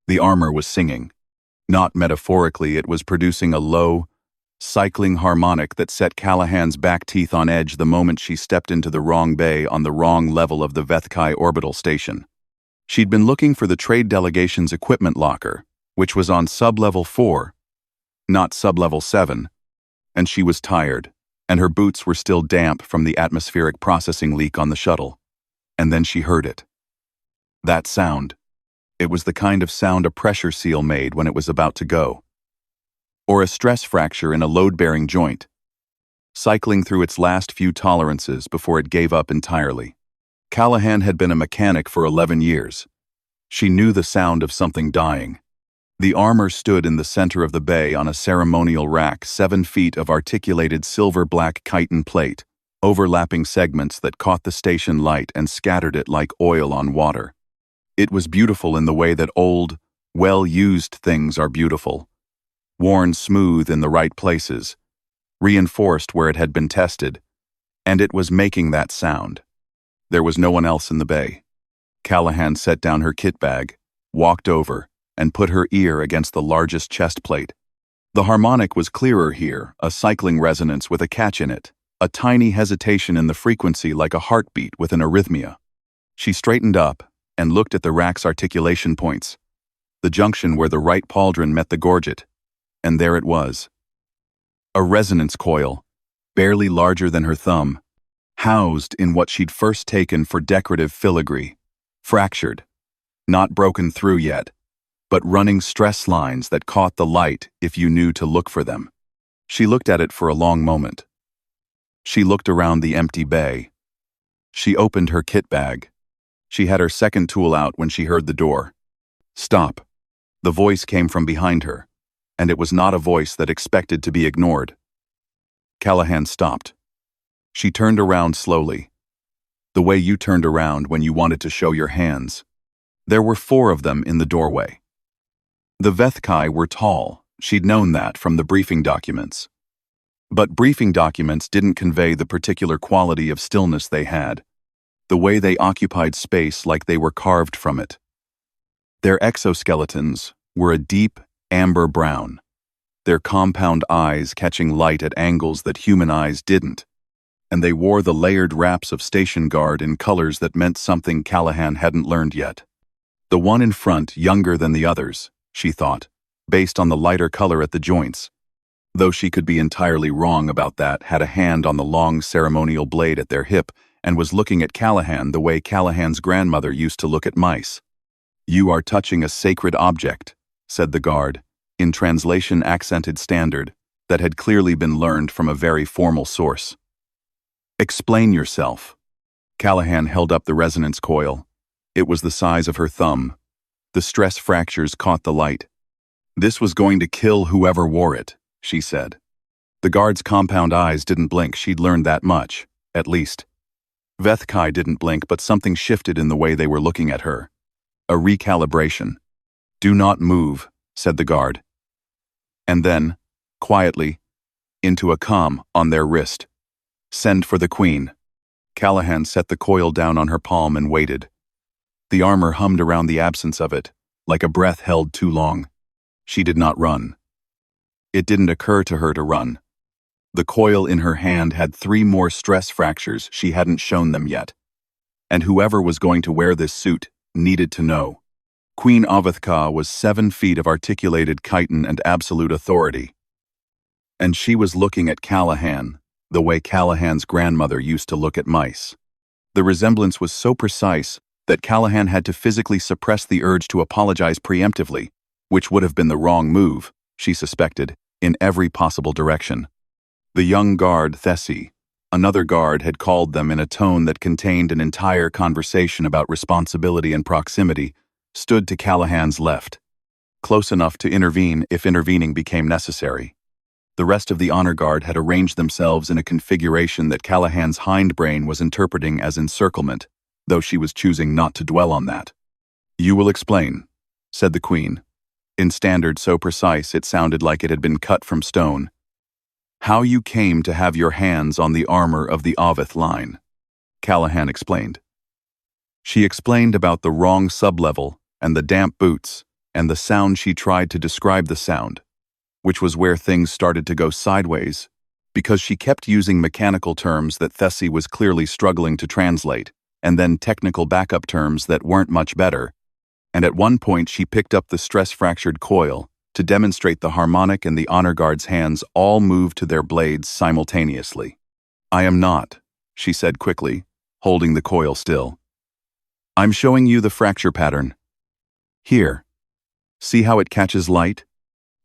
The armor was singing. Not metaphorically, it was producing a low, cycling harmonic that set Callahan's back teeth on edge the moment she stepped into the wrong bay on the wrong level of the Veth'kai orbital station. She'd been looking for the trade delegation's equipment locker, which was on sub-level 4, not sub-level 7, and she was tired, and her boots were still damp from the atmospheric processing leak on the shuttle. And then she heard it. That sound. It was the kind of sound a pressure seal made when it was about to go. Or a stress fracture in a load-bearing joint, cycling through its last few tolerances before it gave up entirely. Callahan had been a mechanic for 11 years. She knew the sound of something dying. The armor stood in the center of the bay on a ceremonial rack, 7 feet of articulated silver-black chitin plate, overlapping segments that caught the station light and scattered it like oil on water. It was beautiful in the way that old, well-used things are beautiful, worn smooth in the right places, reinforced where it had been tested, and it was making that sound. There was no one else in the bay. Callahan set down her kit bag, walked over, and put her ear against the largest chest plate. The harmonic was clearer here, a cycling resonance with a catch in it, a tiny hesitation in the frequency like a heartbeat with an arrhythmia. She straightened up and looked at the rack's articulation points, the junction where the right pauldron met the gorget, and there it was. A resonance coil, barely larger than her thumb, housed in what she'd first taken for decorative filigree, fractured, not broken through yet, but running stress lines that caught the light if you knew to look for them. She looked at it for a long moment. She looked around the empty bay. She opened her kit bag. She had her second tool out when she heard the door. Stop. The voice came from behind her, and it was not a voice that expected to be ignored. Callahan stopped. She turned around slowly, the way you turned around when you wanted to show your hands. There were 4 of them in the doorway. The Veth'kai were tall. She'd known that from the briefing documents. But briefing documents didn't convey the particular quality of stillness they had, the way they occupied space like they were carved from it. Their exoskeletons were a deep amber brown, their compound eyes catching light at angles that human eyes didn't, and they wore the layered wraps of station guard in colors that meant something Callahan hadn't learned yet. The one in front, younger than the others, she thought, based on the lighter color at the joints, though she could be entirely wrong about that, had a hand on the long ceremonial blade at their hip and was looking at Callahan the way Callahan's grandmother used to look at mice. "You are touching a sacred object," said the guard, in translation accented standard that had clearly been learned from a very formal source. "Explain yourself." Callahan held up the resonance coil. It was the size of her thumb. The stress fractures caught the light. "This was going to kill whoever wore it," she said. The guard's compound eyes didn't blink. She'd learned that much, at least. Veth'kai didn't blink, but something shifted in the way they were looking at her. A recalibration. "Do not move," said the guard. And then, quietly, into a comm on their wrist. "Send for the Queen." Callahan set the coil down on her palm and waited. The armor hummed around the absence of it, like a breath held too long. She did not run. It didn't occur to her to run. The coil in her hand had 3 more stress fractures. She hadn't shown them yet. And whoever was going to wear this suit needed to know. Queen Veth'kai was 7 feet of articulated chitin and absolute authority. And she was looking at Callahan, the way Callahan's grandmother used to look at mice. The resemblance was so precise that Callahan had to physically suppress the urge to apologize preemptively, which would have been the wrong move, she suspected, in every possible direction. The young guard, Thessi, another guard, had called them in a tone that contained an entire conversation about responsibility and proximity, stood to Callahan's left, close enough to intervene if intervening became necessary. The rest of the honor guard had arranged themselves in a configuration that Callahan's hindbrain was interpreting as encirclement, though she was choosing not to dwell on that. "You will explain," said the Queen, in standard so precise it sounded like it had been cut from stone, "how you came to have your hands on the armor of the Aveth line." Callahan explained. She explained about the wrong sublevel and the damp boots and the sound she tried to describe the sound, which was where things started to go sideways, because she kept using mechanical terms that Veth'kai was clearly struggling to translate, and then technical backup terms that weren't much better, and at one point she picked up the stress-fractured coil to demonstrate the harmonic and the honor guard's hands all moved to their blades simultaneously. "I am not," she said quickly, holding the coil still. "I'm showing you the fracture pattern. Here. See how it catches light?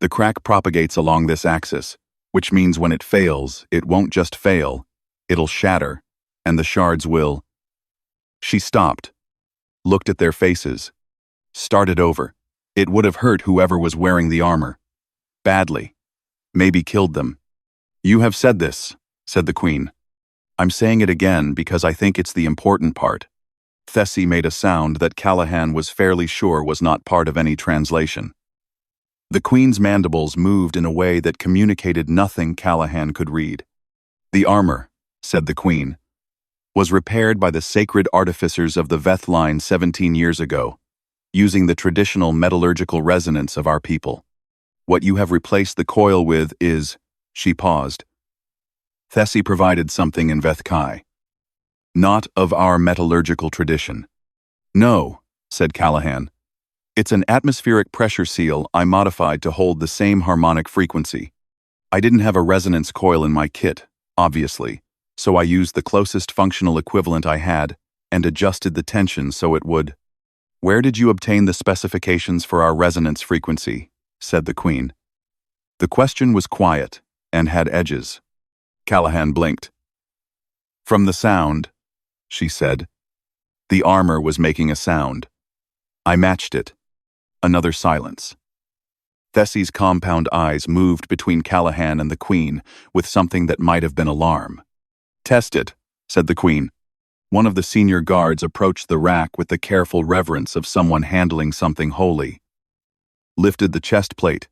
The crack propagates along this axis, which means when it fails, it won't just fail, it'll shatter, and the shards will." She stopped, looked at their faces, started over. It would have hurt whoever was wearing the armor. Badly. Maybe killed them. "You have said this," said the Queen. "I'm saying it again because I think it's the important part." Veth'kai made a sound that Callahan was fairly sure was not part of any translation. The Queen's mandibles moved in a way that communicated nothing Callahan could read. "The armor," said the Queen, "was repaired by the sacred artificers of the Veth line 17 years ago, using the traditional metallurgical resonance of our people. What you have replaced the coil with is," she paused. "Veth'kai provided something in Veth'kai. Not of our metallurgical tradition." "No," said Callahan. "It's an atmospheric pressure seal I modified to hold the same harmonic frequency. I didn't have a resonance coil in my kit, obviously, so I used the closest functional equivalent I had and adjusted the tension so it would." "Where did you obtain the specifications for our resonance frequency?" said the Queen. The question was quiet and had edges. Callahan blinked. "From the sound," she said. "The armor was making a sound. I matched it." Another silence. Veth'kai's compound eyes moved between Callahan and the Queen with something that might have been alarm. "Test it," said the Queen. One of the senior guards approached the rack with the careful reverence of someone handling something holy, lifted the chest plate,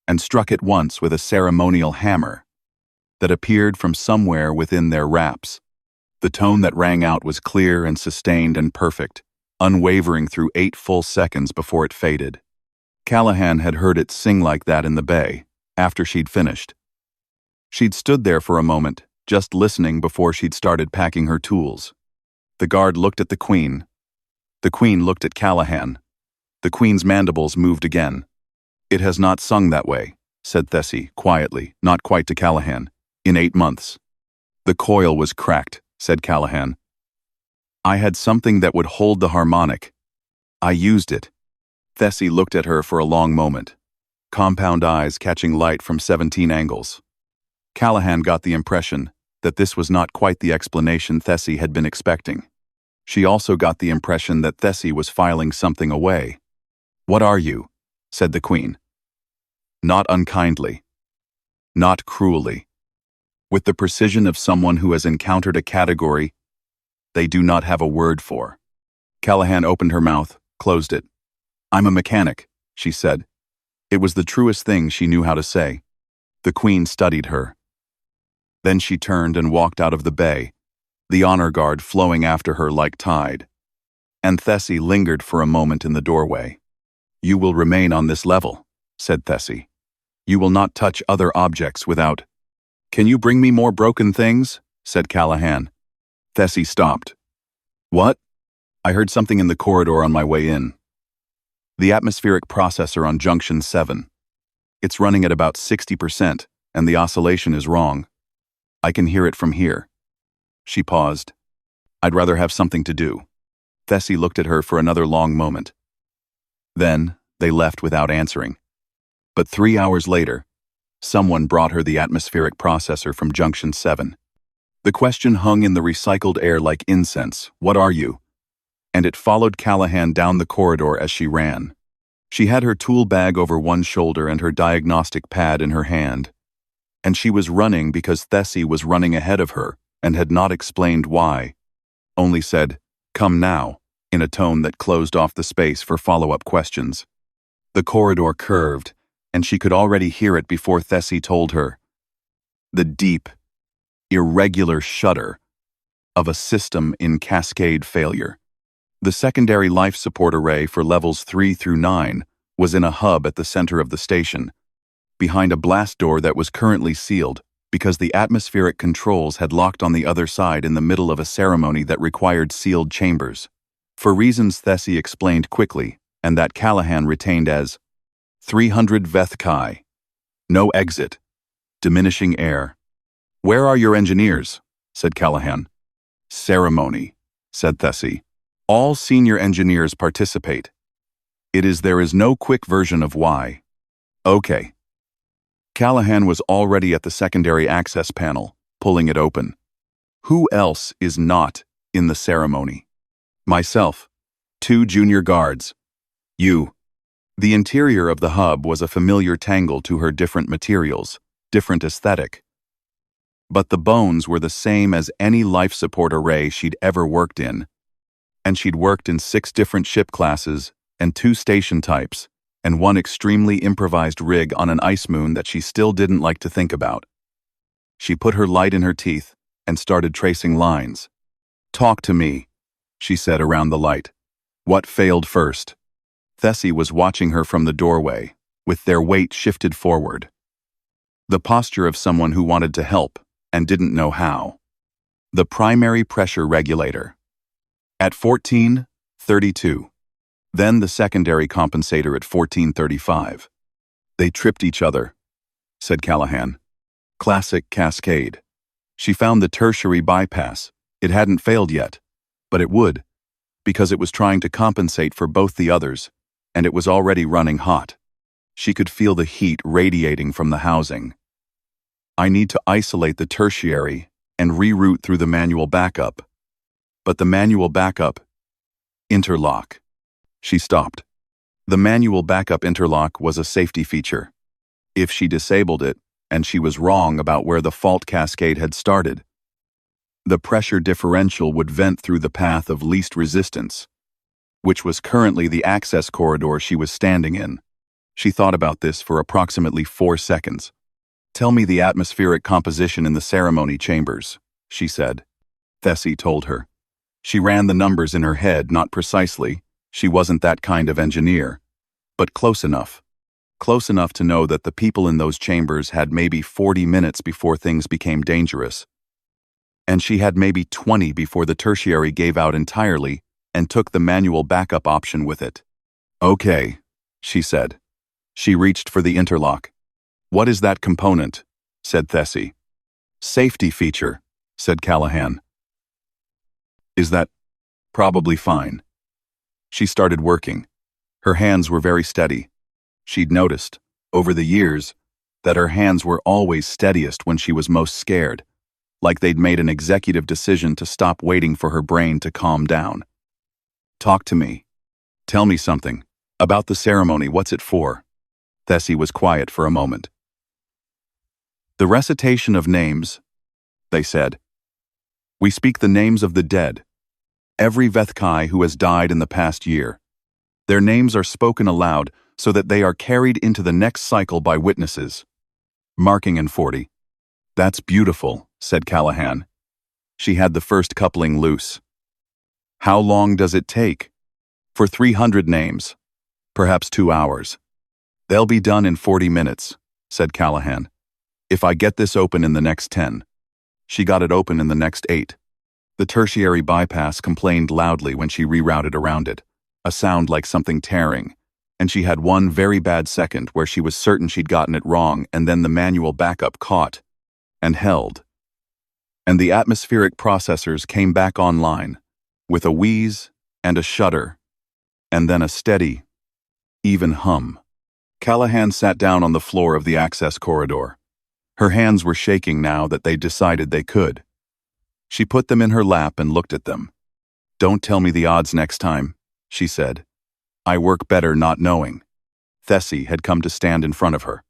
and struck it once with a ceremonial hammer that appeared from somewhere within their wraps. The tone that rang out was clear and sustained and perfect, unwavering through 8 full seconds before it faded. Callahan had heard it sing like that in the bay, after she'd finished. She'd stood there for a moment, just listening before she'd started packing her tools. The guard looked at the Queen. The Queen looked at Callahan. The Queen's mandibles moved again. "It has not sung that way," said Veth'kai quietly, not quite to Callahan, "in 8 months. "The coil was cracked," said Callahan. "I had something that would hold the harmonic. I used it." Veth'kai looked at her for a long moment, compound eyes catching light from 17 angles. Callahan got the impression that this was not quite the explanation Veth'kai had been expecting. She also got the impression that Veth'kai was filing something away. "What are you?" said the Queen. Not unkindly. Not cruelly. With the precision of someone who has encountered a category they do not have a word for. Callahan opened her mouth, closed it. "I'm a mechanic," she said. It was the truest thing she knew how to say. The Queen studied her. Then she turned and walked out of the bay, the honor guard flowing after her like tide. And Veth'kai lingered for a moment in the doorway. "You will remain on this level," said Veth'kai. "You will not touch other objects without—" "Can you bring me more broken things?" said Callahan. Veth'kai stopped. "What?" "I heard something in the corridor on my way in. The atmospheric processor on Junction 7. It's running at about 60%, and the oscillation is wrong. I can hear it from here." She paused. "I'd rather have something to do." Veth'kai looked at her for another long moment. Then they left without answering. But 3 hours later, someone brought her the atmospheric processor from Junction 7. The question hung in the recycled air like incense, "What are you?" And it followed Callahan down the corridor as she ran. She had her tool bag over one shoulder and her diagnostic pad in her hand. And she was running because Veth'kai was running ahead of her and had not explained why, only said, "Come now," in a tone that closed off the space for follow-up questions. The corridor curved, and she could already hear it before Veth'kai told her. The deep, irregular shudder of a system in cascade failure. The secondary life support array for levels 3 through 9 was in a hub at the center of the station, behind a blast door that was currently sealed because the atmospheric controls had locked on the other side in the middle of a ceremony that required sealed chambers. For reasons Thessie explained quickly, and that Callahan retained as 300 Veth'kai. No exit. Diminishing air. "Where are your engineers?" said Callahan. "Ceremony," said Thessie. "All senior engineers participate. There is no quick version of why." "Okay." Callahan was already at the secondary access panel, pulling it open. "Who else is not in the ceremony?" "Myself. 2 junior guards. You." The interior of the hub was a familiar tangle to her different materials, different aesthetic. But the bones were the same as any life support array she'd ever worked in. And she'd worked in 6 different ship classes and 2 station types, and 1 extremely improvised rig on an ice moon that she still didn't like to think about. She put her light in her teeth and started tracing lines. "Talk to me," she said around the light. "What failed first?" Thessie was watching her from the doorway, with their weight shifted forward. The posture of someone who wanted to help and didn't know how. The primary pressure regulator. At 14:32. Then the secondary compensator at 14:35. "They tripped each other," said Callahan. "Classic cascade." She found the tertiary bypass. It hadn't failed yet, but it would, because it was trying to compensate for both the others, and it was already running hot. She could feel the heat radiating from the housing. "I need to isolate the tertiary and reroute through the manual backup." But the manual backup interlock. She stopped. The manual backup interlock was a safety feature. If she disabled it, and she was wrong about where the fault cascade had started, the pressure differential would vent through the path of least resistance, which was currently the access corridor she was standing in. She thought about this for approximately 4 seconds. "Tell me the atmospheric composition in the ceremony chambers," she said. Thessie told her. She ran the numbers in her head, not precisely. She wasn't that kind of engineer. But close enough. Close enough to know that the people in those chambers had maybe 40 minutes before things became dangerous. And she had maybe 20 before the tertiary gave out entirely and took the manual backup option with it. "Okay," she said. She reached for the interlock. "What is that component?" said Thessie. "Safety feature," said Callahan. "Is that probably fine?" She started working. Her hands were very steady. She'd noticed, over the years, that her hands were always steadiest when she was most scared, like they'd made an executive decision to stop waiting for her brain to calm down. "Talk to me. Tell me something. About the ceremony, what's it for?" Thessie was quiet for a moment. "The recitation of names," they said. "We speak the names of the dead. Every Veth'kai who has died in the past year. Their names are spoken aloud so that they are carried into the next cycle by witnesses." Marking in 40. "That's beautiful," said Callahan. She had the first coupling loose. "How long does it take?" "For 300 names. Perhaps 2 hours. They'll be done in 40 minutes, said Callahan. "If I get this open in the next 10. She got it open in the next 8. The tertiary bypass complained loudly when she rerouted around it, a sound like something tearing, and she had one very bad second where she was certain she'd gotten it wrong, and then the manual backup caught and held. And the atmospheric processors came back online, with a wheeze and a shudder, and then a steady, even hum. Callahan sat down on the floor of the access corridor. Her hands were shaking now that they'd decided they could. She put them in her lap and looked at them. "Don't tell me the odds next time," she said. "I work better not knowing." Thessie had come to stand in front of her.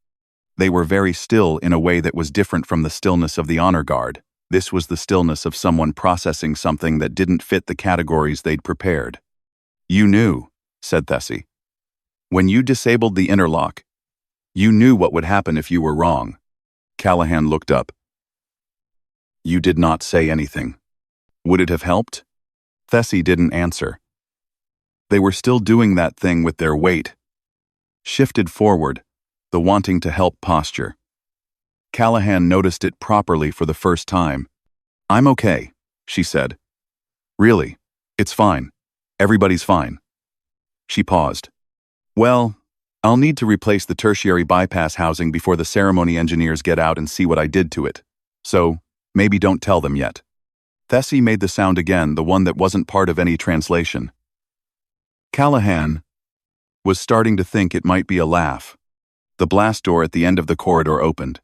They were very still in a way that was different from the stillness of the honor guard. This was the stillness of someone processing something that didn't fit the categories they'd prepared. "You knew," said Thessie. "When you disabled the interlock, you knew what would happen if you were wrong." Callahan looked up. "You did not say anything. Would it have helped?" Thessie didn't answer. They were still doing that thing with their weight. shifted forward, the wanting to help posture. Callahan noticed it properly for the first time. "I'm okay," she said. "Really? It's fine. Everybody's fine." She paused. "Well, I'll need to replace the tertiary bypass housing before the ceremony engineers get out and see what I did to it. So, maybe don't tell them yet." Thessie made the sound again, the one that wasn't part of any translation. Callahan was starting to think it might be a laugh. The blast door at the end of the corridor opened.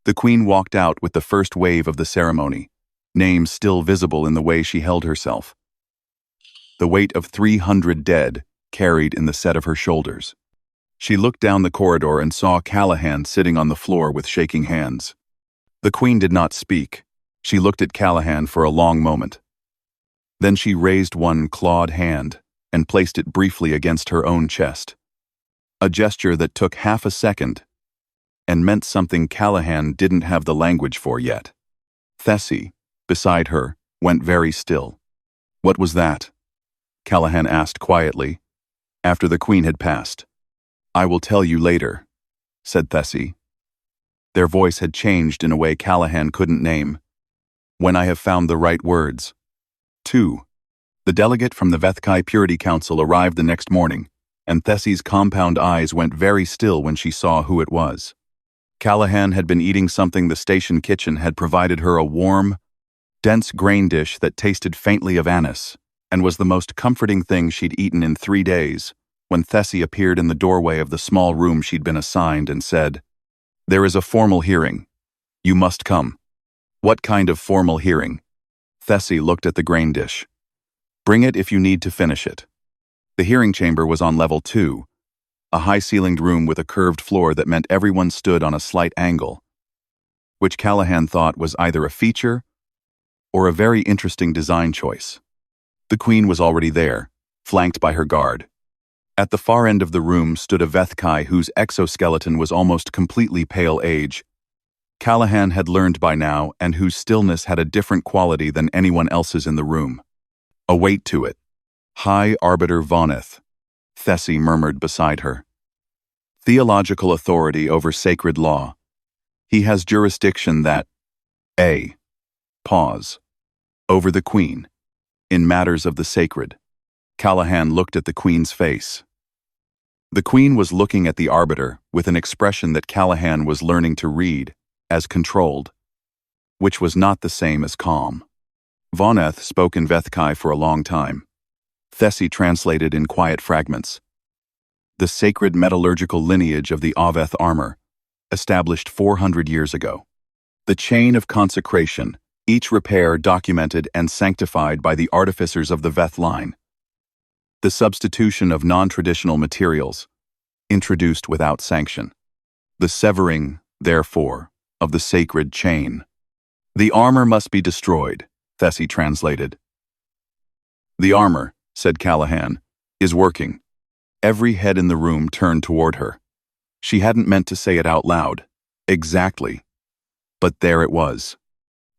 The Queen walked out with the first wave of the ceremony, names still visible in the way she held herself. The weight of 300 dead carried in the set of her shoulders. She looked down the corridor and saw Callahan sitting on the floor with shaking hands. The Queen did not speak. She looked at Callahan for a long moment. Then she raised one clawed hand and placed it briefly against her own chest. A gesture that took half a second and meant something Callahan didn't have the language for yet. Thessie, beside her, went very still. "What was that?" Callahan asked quietly, after the Queen had passed. "I will tell you later," said Thessie. Their voice had changed in a way Callahan couldn't name. "When I have found the right words." 2. The delegate from the Veth'kai Purity Council arrived the next morning, and Thessie's compound eyes went very still when she saw who it was. Callahan had been eating something the station kitchen had provided her, a warm, dense grain dish that tasted faintly of anise, and was the most comforting thing she'd eaten in 3 days, when Thessie appeared in the doorway of the small room she'd been assigned and said, "There is a formal hearing. You must come." "What kind of formal hearing?" Thessie looked at the grain dish. "Bring it if you need to finish it." The hearing chamber was on level 2, a high-ceilinged room with a curved floor that meant everyone stood on a slight angle, which Callahan thought was either a feature or a very interesting design choice. The Queen was already there, flanked by her guard. At the far end of the room stood a Veth'kai whose exoskeleton was almost completely pale age. Callahan had learned by now, and whose stillness had a different quality than anyone else's in the room. A weight to it. "High Arbiter Voneth," Thessie murmured beside her. "Theological authority over sacred law. He has jurisdiction that a. Pause. Over the Queen. In matters of the sacred." Callahan looked at the Queen's face. The Queen was looking at the Arbiter with an expression that Callahan was learning to read as controlled, which was not the same as calm. Voneth spoke in Veth'kai for a long time. Thessie translated in quiet fragments. "The sacred metallurgical lineage of the Aveth armor, established 400 years ago. The chain of consecration, each repair documented and sanctified by the artificers of the Veth line. The substitution of non-traditional materials, introduced without sanction. The severing, therefore, of the sacred chain. The armor must be destroyed," Thessie translated. "The armor," said Callahan, "is working." Every head in the room turned toward her. She hadn't meant to say it out loud. Exactly. But there it was.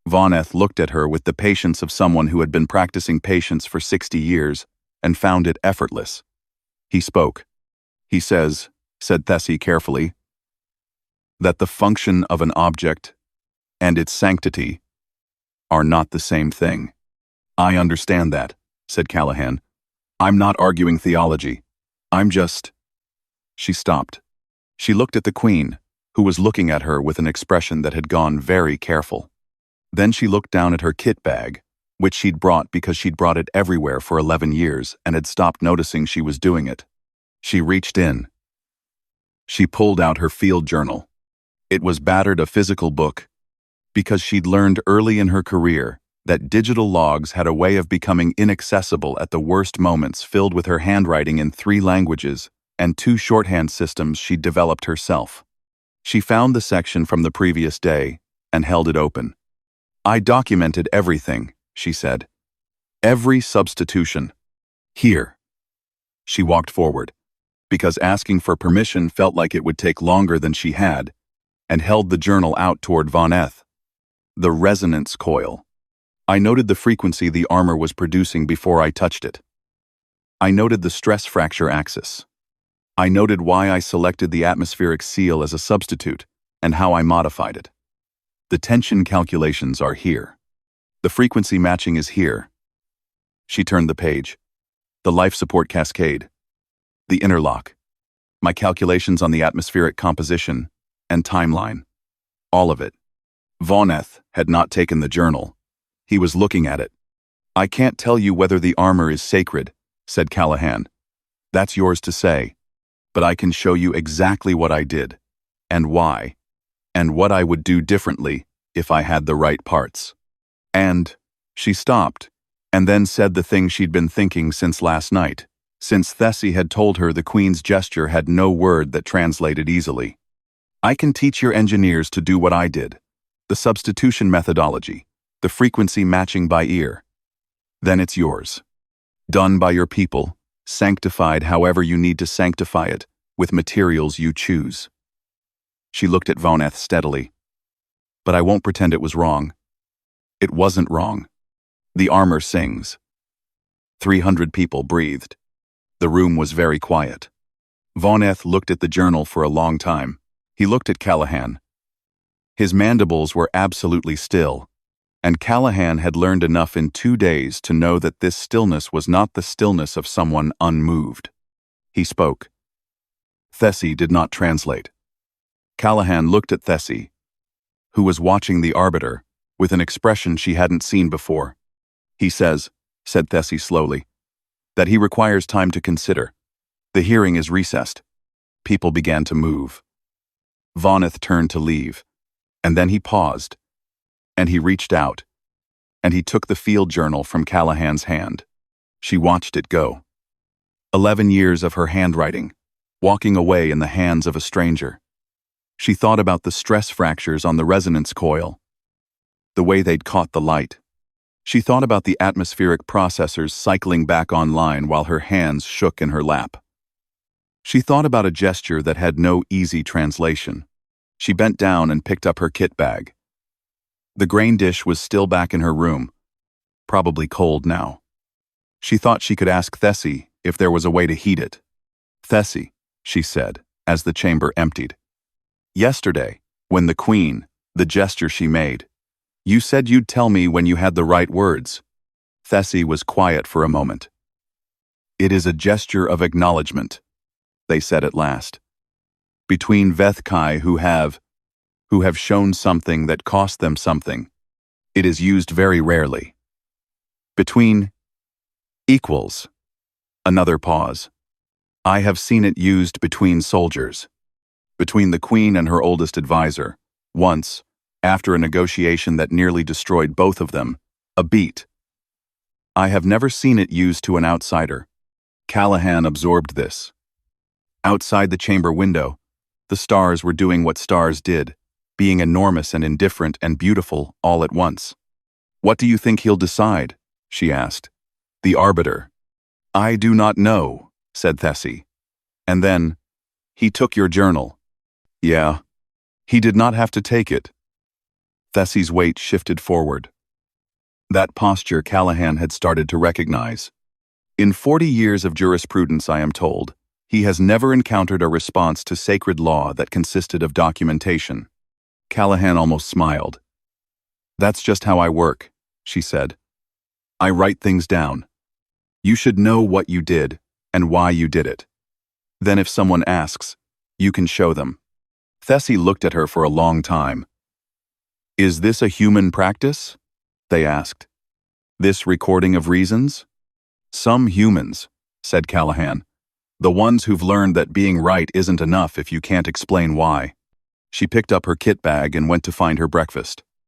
Voneth looked at her with the patience of someone who had been practicing patience for 60 years and found it effortless. He spoke. "He says," said Thessie carefully, "that the function of an object and its sanctity are not the same thing." "I understand that," said Callahan. "I'm not arguing theology. I'm just—" She stopped. She looked at the Queen, who was looking at her with an expression that had gone very careful. Then she looked down at her kit bag, which she'd brought because she'd brought it everywhere for 11 years and had stopped noticing she was doing it. She reached in. She pulled out her field journal. It was battered, a physical book, because she'd learned early in her career that digital logs had a way of becoming inaccessible at the worst moments, filled with her handwriting in 3 languages and 2 shorthand systems she'd developed herself. She found the section from the previous day and held it open. "I documented everything," she said. "Every substitution. Here." She walked forward, because asking for permission felt like it would take longer than she had, and held the journal out toward Voneth. "The resonance coil. I noted the frequency the armor was producing before I touched it. I noted the stress fracture axis. I noted why I selected the atmospheric seal as a substitute and how I modified it. The tension calculations are here. The frequency matching is here. She turned the page. The life support cascade. The interlock. My calculations on the atmospheric composition and timeline. All of it. Veth'kai had not taken the journal. He was looking at it. I can't tell you whether the armor is sacred, said Callahan. That's yours to say. But I can show you exactly what I did, and why, and what I would do differently if I had the right parts. And she stopped, and then said the thing she'd been thinking since last night, since Veth'kai had told her the Queen's gesture had no word that translated easily. I can teach your engineers to do what I did, the substitution methodology, the frequency matching by ear. Then it's yours. Done by your people, sanctified however you need to sanctify it, with materials you choose. She looked at Veth'kai steadily. But I won't pretend it was wrong. It wasn't wrong. The armor sings. 300 people breathed. The room was very quiet. Veth'kai looked at the journal for a long time. He looked at Callahan. His mandibles were absolutely still, and Callahan had learned enough in 2 days to know that this stillness was not the stillness of someone unmoved. He spoke. Veth'kai did not translate. Callahan looked at Veth'kai, who was watching the arbiter, with an expression she hadn't seen before. He says, said Veth'kai slowly, that he requires time to consider. The hearing is recessed. People began to move. Veth'kai turned to leave, and then he paused, and he reached out, and he took the field journal from Callahan's hand. She watched it go. 11 years of her handwriting, walking away in the hands of a stranger. She thought about the stress fractures on the resonance coil, the way they'd caught the light. She thought about the atmospheric processors cycling back online while her hands shook in her lap. She thought about a gesture that had no easy translation. She bent down and picked up her kit bag. The grain dish was still back in her room, probably cold now. She thought she could ask Veth'kai if there was a way to heat it. Veth'kai, she said, as the chamber emptied. Yesterday, when the Queen, the gesture she made, you said you'd tell me when you had the right words. Veth'kai was quiet for a moment. It is a gesture of acknowledgement, they said at last. Between Veth'kai who have shown something that cost them something. It is used very rarely. Between equals. Another pause. I have seen it used between soldiers. Between the Queen and her oldest advisor. Once, after a negotiation that nearly destroyed both of them, a beat. I have never seen it used to an outsider. Callahan absorbed this. Outside the chamber window, the stars were doing what stars did, being enormous and indifferent and beautiful all at once. What do you think he'll decide? She asked. The arbiter. I do not know, said Veth'kai. And then, he took your journal. Yeah. He did not have to take it. Veth'kai's weight shifted forward. That posture Callahan had started to recognize. In 40 years of jurisprudence, I am told, he has never encountered a response to sacred law that consisted of documentation. Callahan almost smiled. That's just how I work, she said. I write things down. You should know what you did and why you did it. Then if someone asks, you can show them. Veth'kai looked at her for a long time. Is this a human practice? They asked. This recording of reasons? Some humans, said Callahan. The ones who've learned that being right isn't enough if you can't explain why. She picked up her kit bag and went to find her breakfast.